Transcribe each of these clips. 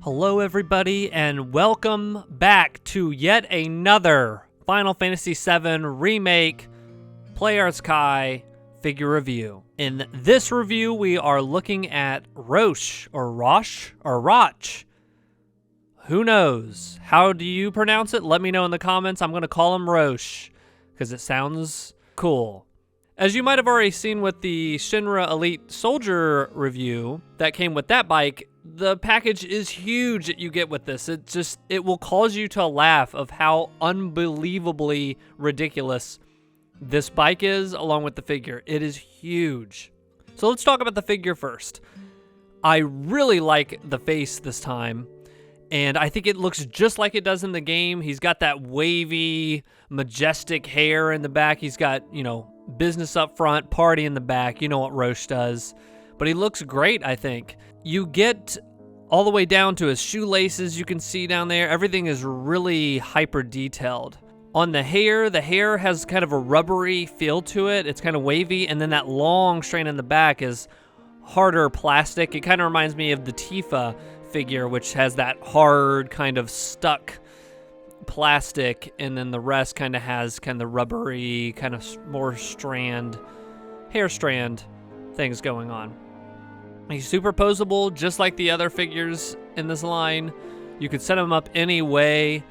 Hello everybody and welcome back to yet another Final Fantasy VII Remake Play Arts Kai figure review. In this review we are looking at Roche or Roche or Roche. Who knows? How do you pronounce it? Let me know in the comments. I'm going to call him Roche because it sounds cool. As you might have already seen with the Shinra Elite Soldier review that came with that bike, the package is huge that you get with this. It will cause you to laugh of how unbelievably ridiculous this bike is along with the figure. It is huge. So let's talk about the figure first. I really like the face this time, and I think it looks just like it does in the game. He's got that wavy, majestic hair in the back. He's got, business up front, party in the back. You know what Roche does. But he looks great, I think. You get all the way down to his shoelaces, you can see down there. Everything is really hyper detailed. On the hair has kind of a rubbery feel to it. It's kind of wavy, and then that long strand in the back is harder plastic. It kind of reminds me of the Tifa figure, which has that hard kind of stuck plastic, and then the rest kind of has kind of rubbery, kind of more hair strand things going on. He's superposable, just like the other figures in this line. You could set him up any way.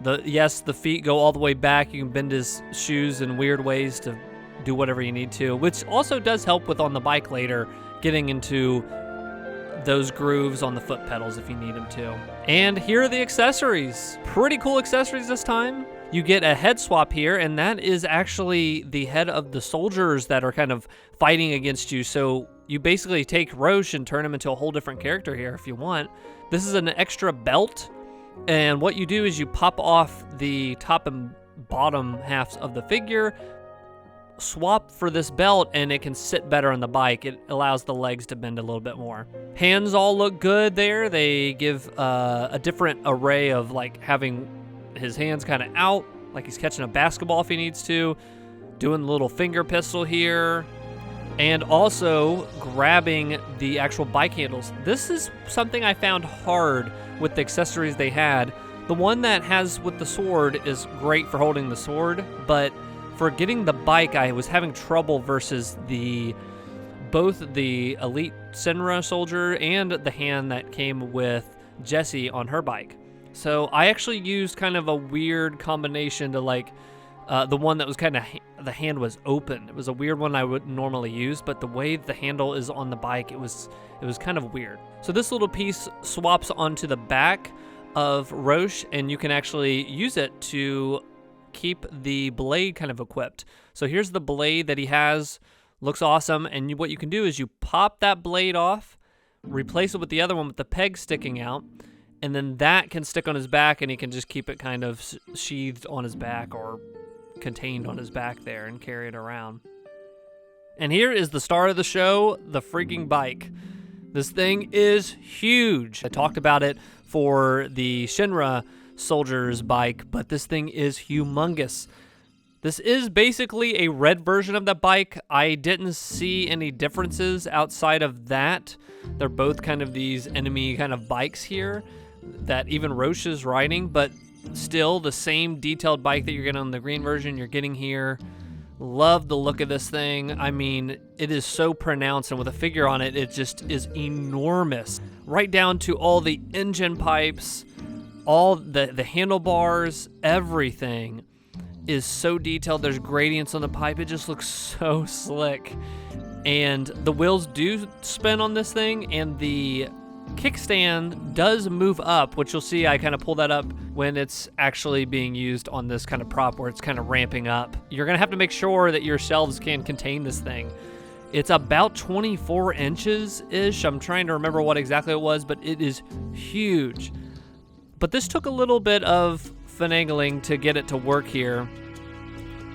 The feet go all the way back. You can bend his shoes in weird ways to do whatever you need to, which also does help with on the bike later, getting into those grooves on the foot pedals if you need them to. And here are the accessories. Pretty cool accessories this time. You get a head swap here, and that is actually the head of the soldiers that are kind of fighting against you. So you basically take Roche and turn him into a whole different character here if you want. This is an extra belt, and what you do is you pop off the top and bottom halves of the figure, swap for this belt, and it can sit better on the bike. It allows the legs to bend a little bit more. Hands all look good there. They give a different array of like having his hands kind of out, like he's catching a basketball if he needs to, doing the little finger pistol here, and also grabbing the actual bike handles. This is something I found hard with the accessories they had. The one that has with the sword is great for holding the sword, but for getting the bike, I was having trouble versus both the Elite Shinra Soldier and the hand that came with Jessie on her bike. So I actually used kind of a weird combination to the one that was kind of, the hand was open. It was a weird one I wouldn't normally use, but the way the handle is on the bike, it was kind of weird. So this little piece swaps onto the back of Roche, and you can actually use it to keep the blade kind of equipped. So here's the blade that he has. Looks awesome, and what you can do is you pop that blade off, replace it with the other one with the peg sticking out, and then that can stick on his back, and he can just keep it kind of sheathed on his back or contained on his back there and carry it around. And here is the star of the show, the freaking bike. This thing is huge. I talked about it for the Shinra Soldier's bike, but this thing is humongous. This is basically a red version of the bike. I didn't see any differences outside of that. They're both kind of these enemy kind of bikes here that even Roche is riding, but still the same detailed bike that you're getting on the green version you're getting here. Love the look of this thing. I mean, it is so pronounced, and with a figure on it, it just is enormous. Right down to all the engine pipes, all the handlebars, everything is so detailed. There's gradients on the pipe. It just looks so slick. And the wheels do spin on this thing, and the kickstand does move up, which you'll see I kind of pull that up when it's actually being used on this kind of prop where it's kind of ramping up. You're going to have to make sure that your shelves can contain this thing. It's about 24 inches-ish. I'm trying to remember what exactly it was, but it is huge. But this took a little bit of finagling to get it to work here,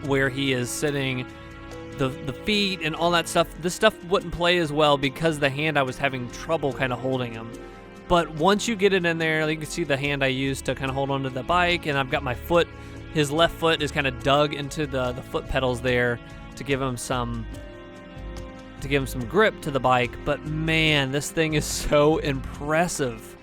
where he is sitting, the feet and all that stuff. This stuff wouldn't play as well because the hand, I was having trouble kind of holding him. But once you get it in there, you can see the hand I used to kind of hold onto the bike, and I've got my foot, his left foot is kind of dug into the foot pedals there to give him some grip to the bike. But man, this thing is so impressive.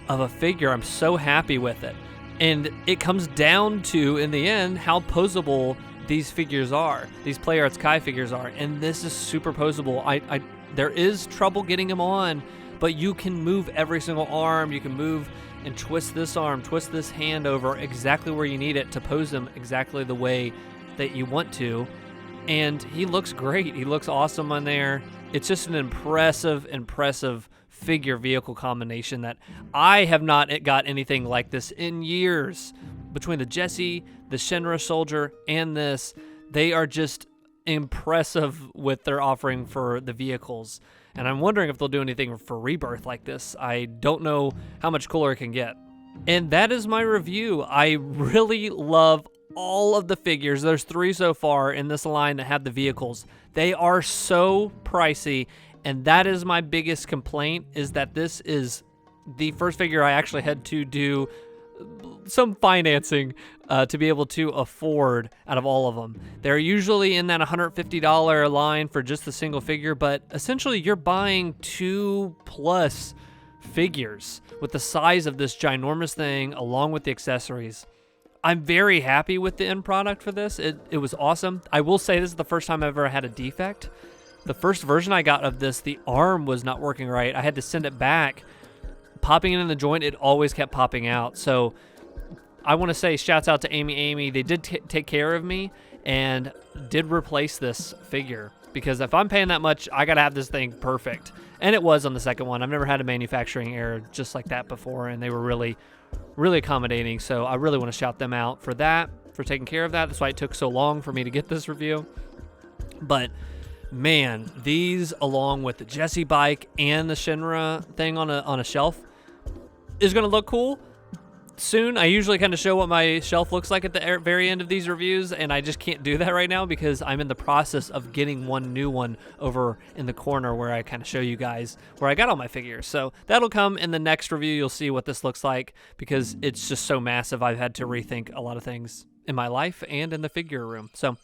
of a figure. I'm so happy with it. And it comes down to, in the end, how posable these figures are. These PlayArts Kai figures are. And this is super posable. There is trouble getting them on, but you can move every single arm. You can move and twist this arm, twist this hand over exactly where you need it to pose them exactly the way that you want to. And he looks great. He looks awesome on there. It's just an impressive figure vehicle combination that I have not got anything like this in years. Between the Jesse, the Shinra Soldier, and this, they are just impressive with their offering for the vehicles. And I'm wondering if they'll do anything for Rebirth like this. I don't know how much cooler it can get. And that is my review. I really love all of the figures. There's 3 so far in this line that have the vehicles. They are so pricey. And that is my biggest complaint, is that this is the first figure I actually had to do some financing to be able to afford out of all of them. They're usually in that $150 line for just the single figure, but essentially you're buying 2+ figures with the size of this ginormous thing along with the accessories. I'm very happy with the end product for this. It was awesome. I will say this is the first time I've ever had a defect. The first version I got of this, the arm was not working right. I had to send it back. Popping it in the joint, it always kept popping out. So I want to say shouts out to Amy. They did take care of me and did replace this figure, because if I'm paying that much, I got to have this thing perfect. And it was on the second one. I've never had a manufacturing error just like that before, and they were really, really accommodating. So I really want to shout them out for that, for taking care of that. That's why it took so long for me to get this review. But man, these, along with the Jesse bike and the Shinra thing on a shelf, is going to look cool soon. I usually kind of show what my shelf looks like at the very end of these reviews, and I just can't do that right now because I'm in the process of getting one new one over in the corner where I kind of show you guys where I got all my figures. So that'll come in the next review. You'll see what this looks like because it's just so massive. I've had to rethink a lot of things in my life and in the figure room. So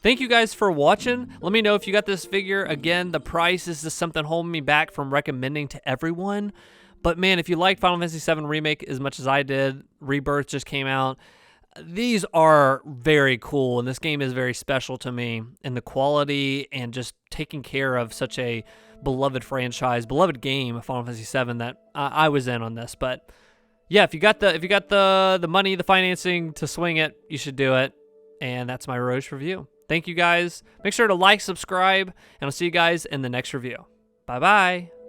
thank you guys for watching. Let me know if you got this figure. Again, the price is just something holding me back from recommending to everyone. But man, if you like Final Fantasy VII Remake as much as I did, Rebirth just came out. These are very cool, and this game is very special to me. And the quality and just taking care of such a beloved franchise, beloved game, Final Fantasy VII, that I was in on this. But yeah, if you got the money, the financing to swing it, you should do it. And that's my Roche review. Thank you guys. Make sure to like, subscribe, and I'll see you guys in the next review. Bye-bye.